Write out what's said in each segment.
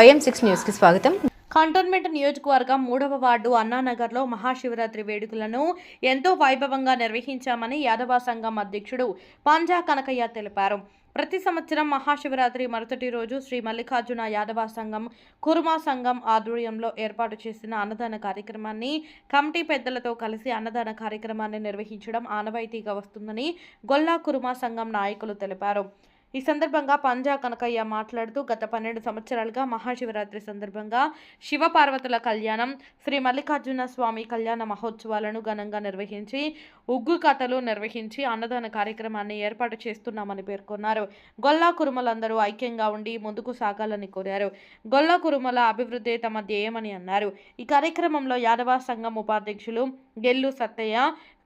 YM6 news కి స్వాగతం. Cantonment నియోజకవర్గం 3వ వార్డు అన్నానగర్లో మహాశివరాత్రి వేడుకలను ఎంతో వైభవంగా నిర్వహించామని యాదవ సంఘం అధ్యక్షుడు పంజా కనకయ్య తెలిపారు. ప్రతి సంవత్సరం మహాశివరాత్రి మరుసటి రోజు శ్రీ మల్లికార్జున యాదవ సంఘం కుర్మా సంఘం ఆధ్వర్యంలో ఏర్పాటు చేసిన అన్నదాన కార్యక్రమాన్ని కమిటీ పెద్దలతో కలిసి అన్నదాన కార్యక్రమాన్ని నిర్వహించడం ఆనవాయితీగా వస్తుందని గొల్లా కుర్మా సంఘం నాయకులు తెలిపారు. ఈ సందర్భంగా పంజా కనకయ్య మాట్లాడుతూ గత 12 సంవత్సరాలుగా మహాశివరాత్రి సందర్భంగా శివపార్వతుల కళ్యాణం, శ్రీ మల్లికార్జున స్వామి కళ్యాణ మహోత్సవాలను ఘనంగా నిర్వహించి ఉగ్గు కథలు నిర్వహించి అన్నదాన కార్యక్రమాన్ని ఏర్పాటు చేస్తున్నామని పేర్కొన్నారు. గొల్లా కురుమలందరూ ఐక్యంగా ఉండి ముందుకు సాగాలని కోరారు. గొల్లా కురుమల అభివృద్ధి తమ ధ్యేయమని అన్నారు. ఈ కార్యక్రమంలో యాదవ సంఘం ఉపాధ్యక్షులు గెల్లు సత్తయ్య,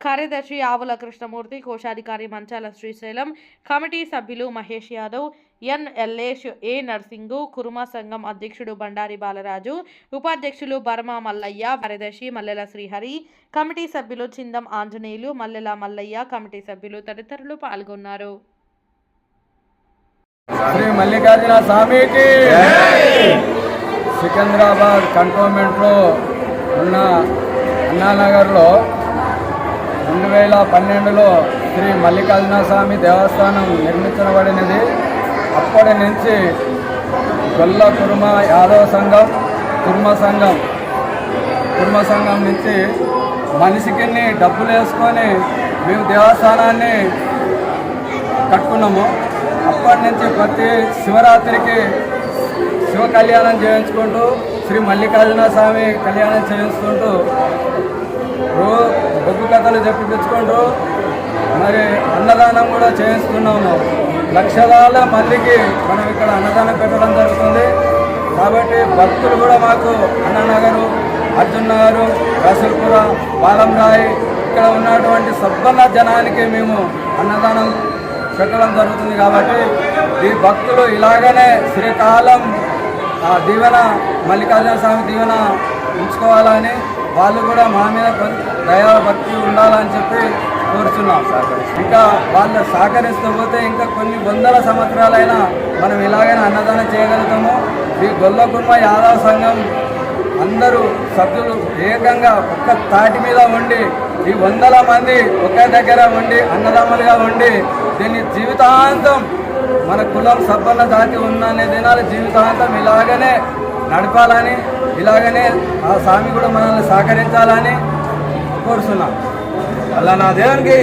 కార్యదర్శి ఆవుల కృష్ణమూర్తి, కోశాధికారి మంచాల శ్రీశైలం, కమిటీ సభ్యులు మహేష్ యాదవ్, ఎన్ఎల్ఏష్ ఏ నర్సింగు, కుర్మా సంఘం అధ్యక్షుడు బండారి బాలరాజు, ఉపాధ్యక్షులు బర్మా మల్లయ్య, కార్యదర్శి మల్లెల శ్రీహరి, కమిటీ సభ్యులు చిందం ఆంజనేయులు, మల్లెల మల్లయ్య, కమిటీ సభ్యులు తదితరులు పాల్గొన్నారు. శ్రీ మల్లికార్జున స్వామికి సికింద్రాబాద్ కంటోన్మెంట్లో ఉన్న అన్నానగర్లో 2012లో శ్రీ మల్లికార్జున స్వామి దేవస్థానం నిర్మించబడినది. అప్పటి నుంచి గొల్ల కుర్మ యాదవ సంఘం కుర్మ సంఘం నుంచి మనిషికి డబ్బులు వేసుకొని మేము దేవస్థానాన్ని కట్టుకున్నాము. అప్పటి నుంచి ప్రతి శివరాత్రికి శివ కళ్యాణం చేయించుకుంటూ శ్రీ మల్లికార్జున స్వామి కళ్యాణం చేయించుకుంటూ ఒగ్గు కథలు చెప్పించుకుంటూ మరి అన్నదానం కూడా చేయిస్తున్నాము. లక్షల మందికి మనం ఇక్కడ అన్నదానం పెట్టడం జరుగుతుంది. కాబట్టి భక్తులు కూడా మాకు అన్నానగరు, అర్జున్ నగరు, రసూల్పుర, పాలంరాయి ఇక్కడ ఉన్నటువంటి సబ్బన్న జనానికి మేము అన్నదానం పెట్టడం జరుగుతుంది. కాబట్టి ఈ భక్తులు ఇలాగనే శ్రీకాలం దీవెన మల్లికార్జున స్వామి దీవెన ఉంచుకోవాలని, వాళ్ళు కూడా మా మీద దయాభక్తి ఉండాలని చెప్పి కోరుచున్నాం. ఇంకా వాళ్ళు సహకరిస్తూ పోతే ఇంకా కొన్ని వందల సంవత్సరాలైనా మనం ఇలాగైనా అన్నదానం చేయగలుగుతాము. ఈ గొల్ల కుర్మ యాదవ సంఘం అందరూ సభ్యులు ఏకంగా ఒక్క తాటి మీద ఉండి ఈ 100 మంది ఒకే దగ్గర ఉండి అన్నదమ్ములుగా ఉండి దీన్ని జీవితాంతం మన కులం సబ్బన్న జాతి ఉన్నన్ని దినాలు జీవితాంతం ఇలాగనే నడపాలని, ఇలాగనే ఆ స్వామి కూడా మనల్ని సహకరించాలని కోరుతున్నాం. అలా నా దేవునికి